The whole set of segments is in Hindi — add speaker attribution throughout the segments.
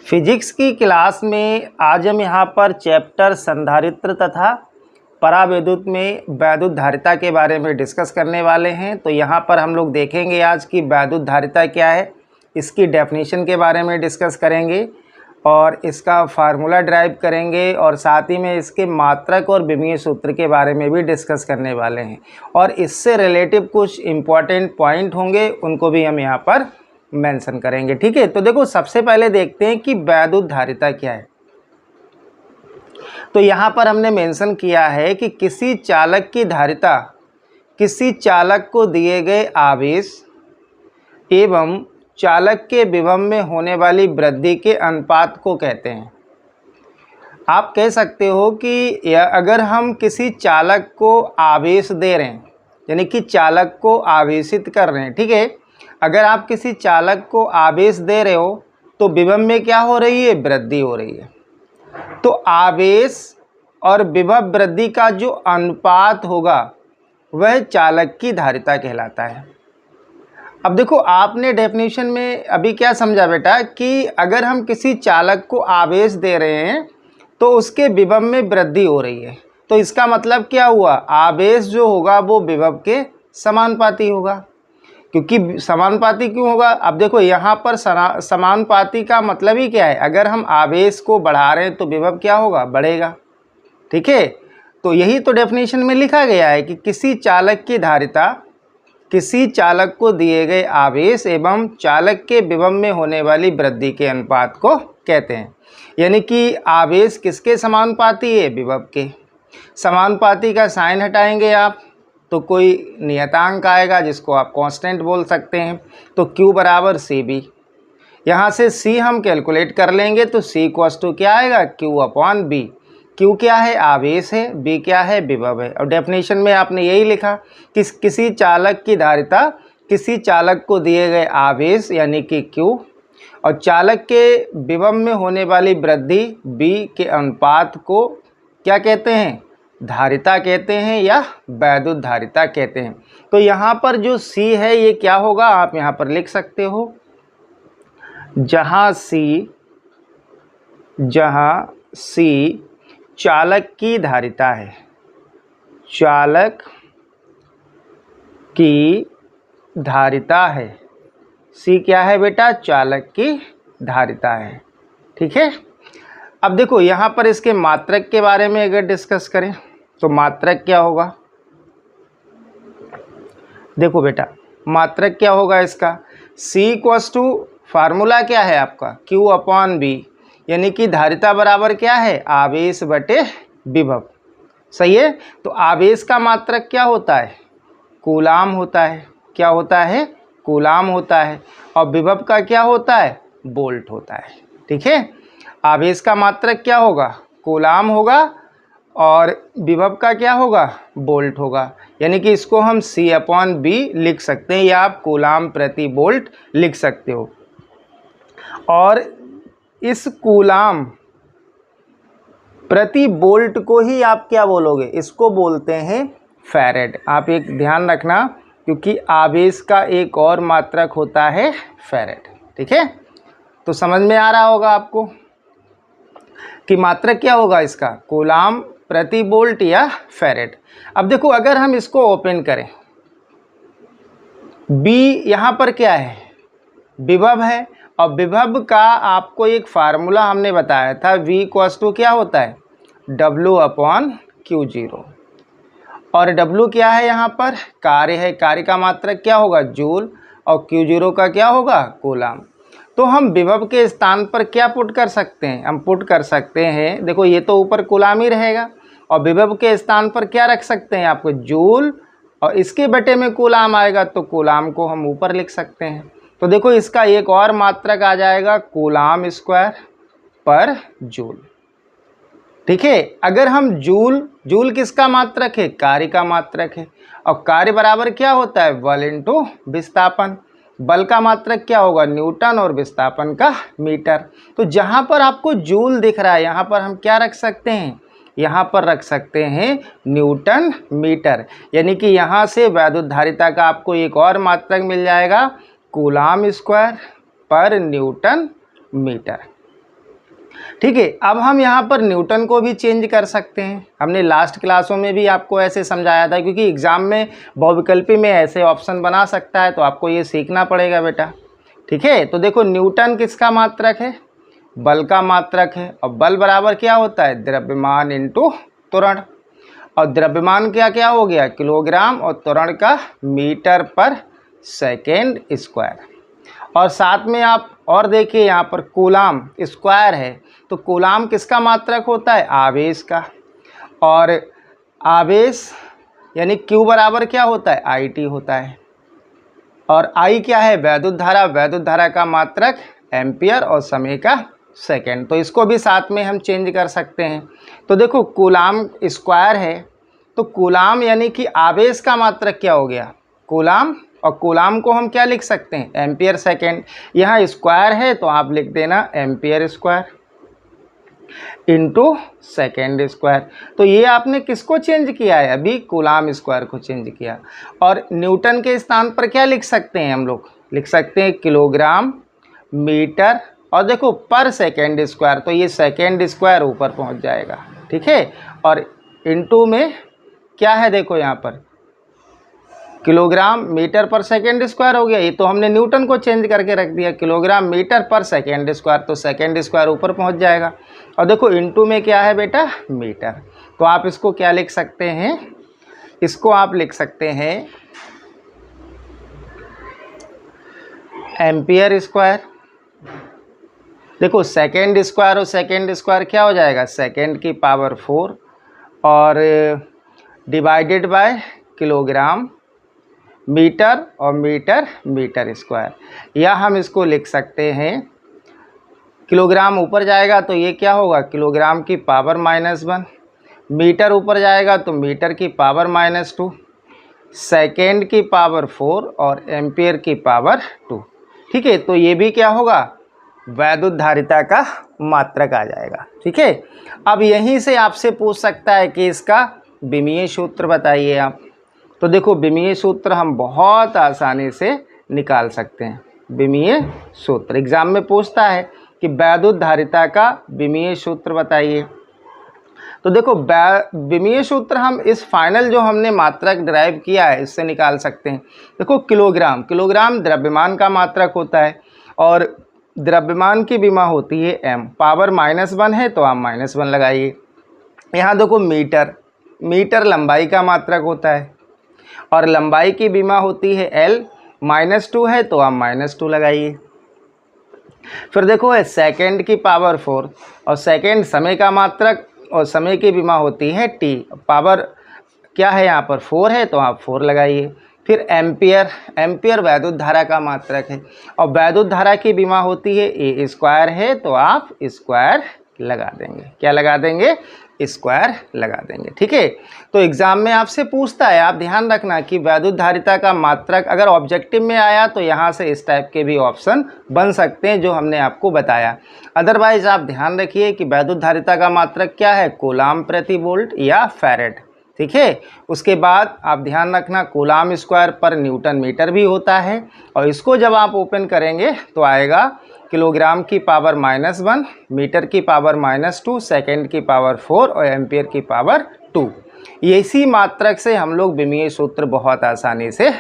Speaker 1: फिजिक्स की क्लास में आज हम यहाँ पर चैप्टर संधारित्र तथा परावैद्युत में वैद्युत धारिता के बारे में डिस्कस करने वाले हैं। तो यहाँ पर हम लोग देखेंगे आज की वैद्युत धारिता क्या है, इसकी डेफिनेशन के बारे में डिस्कस करेंगे और इसका फार्मूला ड्राइव करेंगे और साथ ही में इसके मात्रक और विमीय सूत्र के बारे में भी डिस्कस करने वाले हैं और इससे रिलेटिव कुछ इम्पॉर्टेंट पॉइंट होंगे, उनको भी हम यहाँ पर मेंशन करेंगे। ठीक है, तो देखो सबसे पहले देखते हैं कि वैद्युत धारिता क्या है। तो यहाँ पर हमने मेंशन किया है कि किसी चालक की धारिता किसी चालक को दिए गए आवेश एवं चालक के विभव में होने वाली वृद्धि के अनुपात को कहते हैं। आप कह सकते हो कि अगर हम किसी चालक को आवेश दे रहे हैं, यानी कि चालक को आवेशित कर रहे हैं, ठीक है, अगर आप किसी चालक को आवेश दे रहे हो तो विभव में क्या हो रही है, वृद्धि हो रही है। तो आवेश और विभव वृद्धि का जो अनुपात होगा वह चालक की धारिता कहलाता है। अब देखो आपने डेफिनेशन में अभी क्या समझा बेटा कि अगर हम किसी चालक को आवेश दे रहे हैं तो उसके विभव में वृद्धि हो रही है, तो इसका मतलब क्या हुआ, आवेश जो होगा वो विभव के समानुपाती होगा। क्योंकि समानुपाती क्यों होगा, अब देखो यहाँ पर समानुपाती का मतलब ही क्या है, अगर हम आवेश को बढ़ा रहे हैं तो विभव क्या होगा, बढ़ेगा। ठीक है, तो यही तो डेफिनेशन में लिखा गया है कि किसी चालक की धारिता किसी चालक को दिए गए आवेश एवं चालक के विभव में होने वाली वृद्धि के अनुपात को कहते हैं। यानी कि आवेश किसके समानुपाती है, विभव के। समानुपाती का साइन हटाएंगे आप तो कोई नियतांक आएगा जिसको आप कांस्टेंट बोल सकते हैं। तो Q बराबर सी बी, यहाँ से C हम कैलकुलेट कर लेंगे तो C इक्वल्स टू क्या आएगा, Q अपॉन बी। Q क्या है, आवेश है, B क्या है, विभव है। और डेफिनेशन में आपने यही लिखा कि किसी चालक की धारिता किसी चालक को दिए गए आवेश यानी कि Q और चालक के विभव में होने वाली वृद्धि B के अनुपात को क्या कहते हैं, धारिता कहते हैं या वैद्युत धारिता कहते हैं। तो यहाँ पर जो C है ये क्या होगा, आप यहाँ पर लिख सकते हो, जहाँ C चालक की धारिता है, चालक की धारिता है। C क्या है बेटा, चालक की धारिता है। ठीक है, अब देखो यहाँ पर इसके मात्रक के बारे में अगर डिस्कस करें तो मात्रक क्या होगा, देखो बेटा मात्रक क्या होगा इसका, C इक्वल्स टू फार्मूला क्या है आपका, Q अपॉन बी, यानी कि धारिता बराबर क्या है, आवेश बटे विभव। सही है, तो आवेश का मात्रक क्या होता है, कूलाम होता है। क्या होता है, कूलाम होता है। और विभव का क्या होता है, वोल्ट होता है। ठीक है, आवेश का मात्रक क्या होगा, कूलाम होगा और विभव का क्या होगा, वोल्ट होगा। यानी कि इसको हम C अपॉन बी लिख सकते हैं या आप कूलाम प्रति वोल्ट लिख सकते हो। और इस कूलाम प्रति वोल्ट को ही आप क्या बोलोगे, इसको बोलते हैं फैरेड। आप एक ध्यान रखना क्योंकि आवेश का एक और मात्रक होता है फैरेड। ठीक है, तो समझ में आ रहा होगा आपको कि मात्रक क्या होगा इसका, कूलाम प्रति वोल्ट या फैरेड। अब देखो अगर हम इसको ओपन करें, B यहाँ पर क्या है, विभव है और विभव का आपको एक फार्मूला हमने बताया था, V इक्वल्स टू क्या होता है, W अपॉन Q0। और W क्या है, यहाँ पर कार्य है, कार्य का मात्रक क्या होगा, जूल, और Q0 का क्या होगा, कूलाम। तो हम विभव के स्थान पर क्या पुट कर सकते हैं, हम पुट कर सकते हैं, देखो ये तो ऊपर कूलाम ही रहेगा और विभव के स्थान पर क्या रख सकते हैं आपको, जूल, और इसके बटे में कूलाम आएगा तो कूलाम को हम ऊपर लिख सकते हैं। तो देखो इसका एक और मात्रक आ जाएगा, कूलाम स्क्वायर पर जूल। ठीक है, अगर हम जूल किसका मात्रक है, कार्य का मात्रक है और कार्य बराबर क्या होता है, बल इंटू विस्थापन। बल का मात्रक क्या होगा, न्यूटन, और विस्थापन का मीटर। तो जहाँ पर आपको जूल दिख रहा है यहाँ पर हम क्या रख सकते हैं, यहाँ पर रख सकते हैं न्यूटन मीटर। यानी कि यहाँ से वैद्युत धारिता का आपको एक और मात्रक मिल जाएगा, कूलाम स्क्वायर पर न्यूटन मीटर। ठीक है। अब हम यहाँ पर न्यूटन को भी चेंज कर सकते हैं। हमने लास्ट क्लासों में भी आपको ऐसे समझाया था, क्योंकि एग्ज़ाम में बहुविकल्पी में ऐसे ऑप्शन बना सकता है, तो आपको ये सीखना पड़ेगा बेटा। ठीक है, तो देखो न्यूटन किसका मात्रक है? बल का मात्रक है। और बल बराबर क्या होता है? द्रव्यमान इंटू त्वरण। और द्रव्यमान क्या क्या हो गया? किलोग्राम, और त्वरण का मीटर पर सेकेंड स्क्वायर। और साथ में आप और देखिए यहाँ पर कूलाम स्क्वायर है, तो कूलाम किसका मात्रक होता है? आवेश का। और आवेश यानी Q बराबर क्या होता है? IT होता है। और I क्या है? वैद्युत धारा। वैद्युत धारा का मात्रक एम्पियर, और समय का सेकंड। तो इसको भी साथ में हम चेंज कर सकते हैं। तो देखो कूलाम स्क्वायर है, तो कूलाम यानी कि आवेश का मात्रक क्या हो गया? कूलाम। और कूलाम को हम क्या लिख सकते हैं? Ampere second. यहाँ स्क्वायर है तो आप लिख देना ampere square into second square. तो ये आपने किसको चेंज किया है? अभी कूलाम स्क्वायर को चेंज किया। और न्यूटन के स्थान पर क्या लिख सकते हैं हम लोग? लिख सकते हैं किलोग्राम, मीटर, और देखो पर सेकेंड स्क्वायर। तो ये सेकेंड स्क्वायर ऊपर पहुंच जाएगा। ठीक है, और इंटू में क्या है? देखो यहाँ पर किलोग्राम मीटर पर सेकेंड स्क्वायर हो गया। ये तो हमने न्यूटन को चेंज करके रख दिया, किलोग्राम मीटर पर सेकेंड स्क्वायर, तो सेकेंड स्क्वायर ऊपर पहुंच जाएगा। और देखो इंटू में क्या है बेटा? मीटर। तो आप इसको क्या लिख सकते हैं? इसको आप लिख सकते हैं एम्पियर स्क्वायर। देखो सेकेंड स्क्वायर और सेकेंड स्क्वायर क्या हो जाएगा? सेकेंड की पावर 4 और डिवाइडेड बाय किलोग्राम मीटर, और मीटर मीटर स्क्वायर। या हम इसको लिख सकते हैं किलोग्राम ऊपर जाएगा तो ये क्या होगा? किलोग्राम की पावर -1। मीटर ऊपर जाएगा तो मीटर की पावर -2, सेकेंड की पावर 4 और एम्पियर की पावर 2। ठीक है, तो ये भी क्या होगा? वैद्युत धारिता का मात्रक आ जाएगा। ठीक है, अब यहीं से आपसे पूछ सकता है कि इसका विमीय सूत्र बताइए आप। तो देखो विमीय सूत्र हम बहुत आसानी से निकाल सकते हैं। विमीय सूत्र एग्जाम में पूछता है कि वैद्युत धारिता का विमीय सूत्र बताइए। तो देखो विमीय सूत्र हम इस फाइनल जो हमने मात्रक ड्राइव किया है इससे निकाल सकते हैं। देखो किलोग्राम, किलोग्राम द्रव्यमान का मात्रक होता है, और द्रव्यमान की विमा होती है m। पावर -1 है तो आप -1 लगाइए। यहाँ देखो मीटर, मीटर लंबाई का मात्रक होता है, और लंबाई की विमा होती है l। -2 है तो आप -2 लगाइए। फिर देखो है सेकेंड की पावर 4, और सेकेंड समय का मात्रक, और समय की विमा होती है t। पावर क्या है यहाँ पर? 4 है तो आप 4 लगाइए। फिर एम्पियर, एम्पियर वैद्युत धारा का मात्रक है, और वैद्युत धारा की विमा होती है ए स्क्वायर है तो आप स्क्वायर लगा देंगे। क्या लगा देंगे? स्क्वायर लगा देंगे। ठीक है, तो एग्जाम में आपसे पूछता है, आप ध्यान रखना कि वैद्युत धारिता का मात्रक अगर ऑब्जेक्टिव में आया तो यहाँ से इस टाइप के भी ऑप्शन बन सकते हैं जो हमने आपको बताया। अदरवाइज आप ध्यान रखिए कि वैद्युत धारिता का मात्रक क्या है? कूलाम प्रति वोल्ट या फैरेड। ठीक है, उसके बाद आप ध्यान रखना कूलाम स्क्वायर पर न्यूटन मीटर भी होता है, और इसको जब आप ओपन करेंगे तो आएगा किलोग्राम की पावर -1, मीटर की पावर -2, सेकेंड की पावर 4 और एम्पियर की पावर 2। इसी मात्रक से हम लोग विमीय सूत्र बहुत आसानी से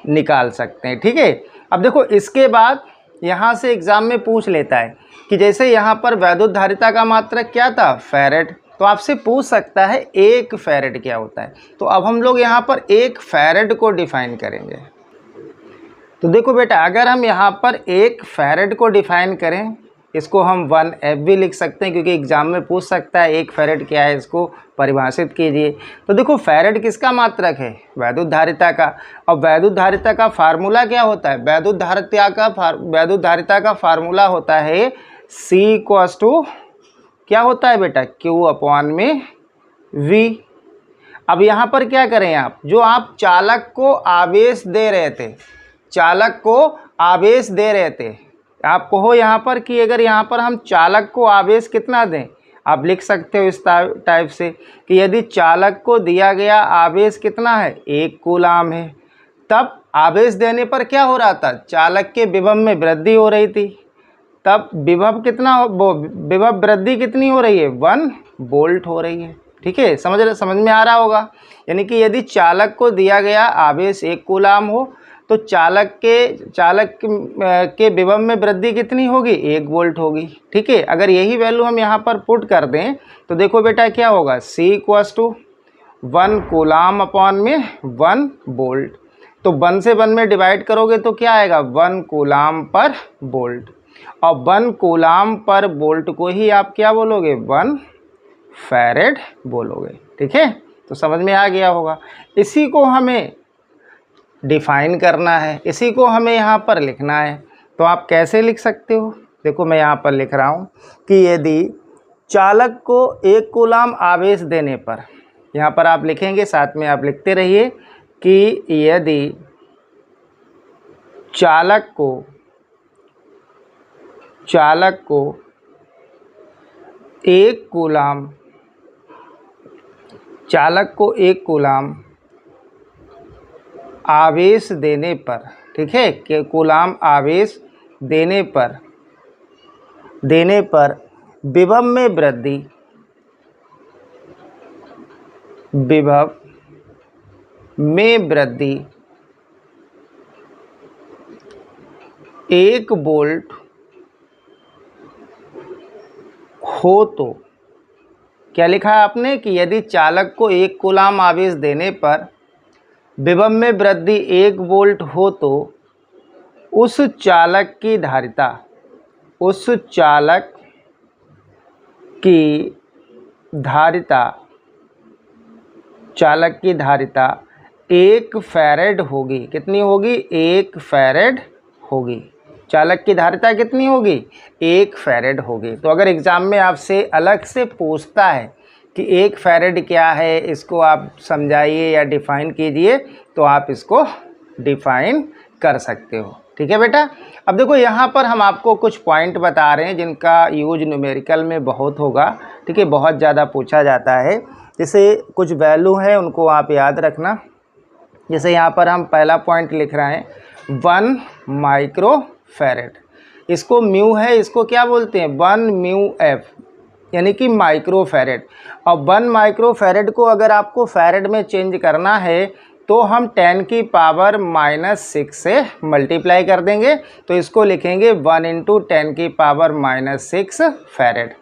Speaker 1: निकाल सकते हैं। ठीक है, अब देखो इसके बाद यहाँ से एग्जाम में पूछ लेता है कि जैसे यहाँ पर वैद्युत धारिता का मात्रक क्या था? फैरेड। तो आपसे पूछ सकता है 1 फैरेड क्या होता है। तो अब हम लोग यहाँ पर 1 फैरेड को डिफाइन करेंगे। तो देखो बेटा, अगर हम यहाँ पर 1 फैरेड को डिफाइन करें, इसको हम 1F भी लिख सकते हैं, क्योंकि एग्जाम में पूछ सकता है 1 फैरेड क्या है, इसको परिभाषित कीजिए। तो देखो फैरेड किसका मात्रक है? वैद्युत धारिता का। और वैद्युत धारिता का फार्मूला क्या होता है? वैद्युत धारिता का फार्मूला होता है C क्या होता है बेटा? Q/V। अब यहाँ पर क्या करें आप? जो आप चालक को आवेश दे रहे थे, चालक को आवेश दे रहे थे, आप कहो यहाँ पर कि अगर यहाँ पर हम चालक को आवेश कितना दें, आप लिख सकते हो इस टाइप से कि यदि चालक को दिया गया आवेश कितना है? 1 कूलाम है, तब आवेश देने पर क्या हो रहा था? चालक के विभव में वृद्धि हो रही थी। तब विभव कितना विभव वृद्धि कितनी हो रही है, 1 वोल्ट हो रही है। ठीक है, समझ में आ रहा होगा। यानी कि यदि चालक को दिया गया आवेश 1 कूलाम हो तो चालक के विभव में वृद्धि कितनी होगी, 1 वोल्ट होगी। ठीक है, अगर यही वैल्यू हम यहाँ पर पुट कर दें तो देखो बेटा क्या होगा, C = 1 कूलाम अपॉन में 1 वोल्ट। तो 1 से 1 में डिवाइड करोगे तो क्या आएगा, 1 कूलाम पर वोल्ट। और 1 कूलाम पर वोल्ट को ही आप क्या बोलोगे, 1 फैरेड बोलोगे। ठीक है, तो समझ में आ गया होगा। इसी को हमें डिफाइन करना है, इसी को हमें यहाँ पर लिखना है। तो आप कैसे लिख सकते हो, देखो मैं यहाँ पर लिख रहा हूँ कि यदि चालक को 1 कूलाम आवेश देने पर, यहाँ पर आप लिखेंगे, साथ में आप लिखते रहिए कि यदि चालक को 1 कूलाम आवेश देने पर, ठीक है, कि कूलाम आवेश देने पर विभव में वृद्धि 1 वोल्ट हो तो, क्या लिखा है आपने कि यदि चालक को 1 कूलाम आवेश देने पर विभव में वृद्धि 1 वोल्ट हो तो उस चालक की धारिता 1 फैरेड होगी। कितनी होगी, 1 फैरेड होगी। चालक की धारिता कितनी होगी, 1 फैरेड होगी। तो अगर एग्ज़ाम में आपसे अलग से पूछता है कि 1 फैरेड क्या है, इसको आप समझाइए या डिफ़ाइन कीजिए, तो आप इसको डिफ़ाइन कर सकते हो। ठीक है बेटा। अब देखो यहाँ पर हम आपको कुछ पॉइंट बता रहे हैं जिनका यूज न्यूमेरिकल में बहुत होगा। ठीक है, बहुत ज़्यादा पूछा जाता है। जैसे कुछ वैल्यू है उनको आप याद रखना। जैसे यहाँ पर हम पहला पॉइंट लिख रहे हैं 1 माइक्रो फैरेड, इसको म्यू है, इसको क्या बोलते हैं, 1 म्यू एफ, यानी कि माइक्रो फैरेड। और 1 माइक्रो फैरेड को अगर आपको फैरेड में चेंज करना है तो हम 10⁻⁻6 से मल्टीप्लाई कर देंगे, तो इसको लिखेंगे 1 × 10⁻⁻6 फैरेड।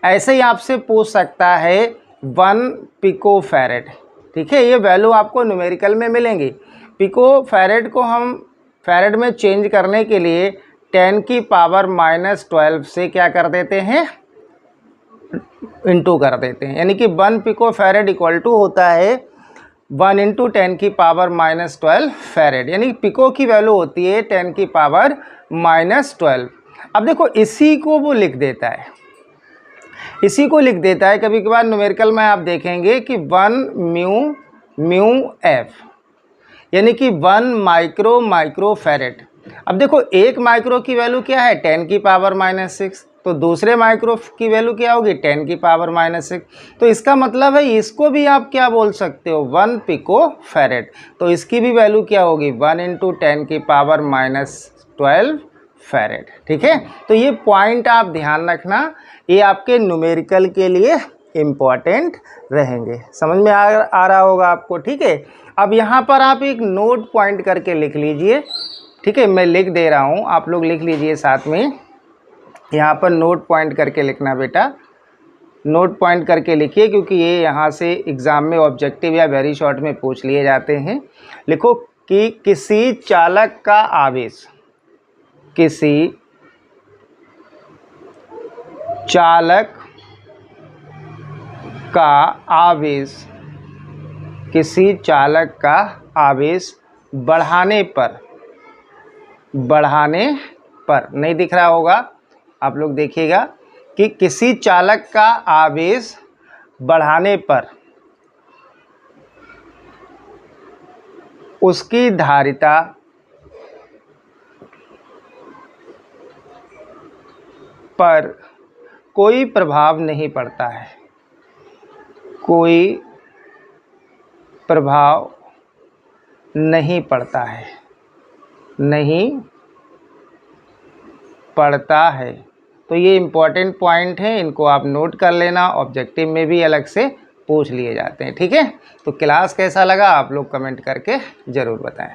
Speaker 1: ऐसे ही आपसे पूछ सकता है 1 पिको फैरेड। ठीक है, ये वैल्यू आपको न्यूमेरिकल में मिलेंगी। पिको फैरेड को हम फैरेड में चेंज करने के लिए 10⁻⁻12 से क्या कर देते हैं, इंटू कर देते हैं, यानी कि 1 पिको फैरेड इक्वल टू होता है 1 × 10⁻12 फैरेड, यानी पिको की वैल्यू होती है 10⁻12। अब देखो इसी को वो लिख देता है, कभी कभार न्यूमेरिकल में आप देखेंगे कि 1 म्यू एफ, यानी कि 1 माइक्रो फैरेड। अब देखो 1 माइक्रो की वैल्यू क्या है, 10⁻6, तो दूसरे माइक्रो की वैल्यू क्या होगी, 10⁻6। तो इसका मतलब है इसको भी आप क्या बोल सकते हो, 1 पिको फैरेड। तो इसकी भी वैल्यू क्या होगी, 1 × 10⁻12 फैरेड। ठीक है, तो ये पॉइंट आप ध्यान रखना, ये आपके न्यूमेरिकल के लिए इम्पॉर्टेंट रहेंगे। समझ में आ रहा होगा आपको। ठीक है, अब यहाँ पर आप एक नोट पॉइंट करके लिख लीजिए। ठीक है, मैं लिख दे रहा हूँ, आप लोग लिख लीजिए साथ में। यहाँ पर नोट पॉइंट करके लिखना बेटा, नोट पॉइंट करके लिखिए, क्योंकि ये यहाँ से एग्ज़ाम में ऑब्जेक्टिव या वेरी शॉर्ट में पूछ लिए जाते हैं। लिखो कि किसी चालक का आवेश, किसी चालक का आवेश बढ़ाने पर नहीं दिख रहा होगा, आप लोग देखिएगा कि किसी चालक का आवेश बढ़ाने पर उसकी धारिता पर कोई प्रभाव नहीं पड़ता है, कोई प्रभाव नहीं पड़ता है, तो ये इम्पॉर्टेंट पॉइंट है, इनको आप नोट कर लेना, ऑब्जेक्टिव में भी अलग से पूछ लिए जाते हैं। ठीक है, तो क्लास कैसा लगा आप लोग कमेंट करके ज़रूर बताएं।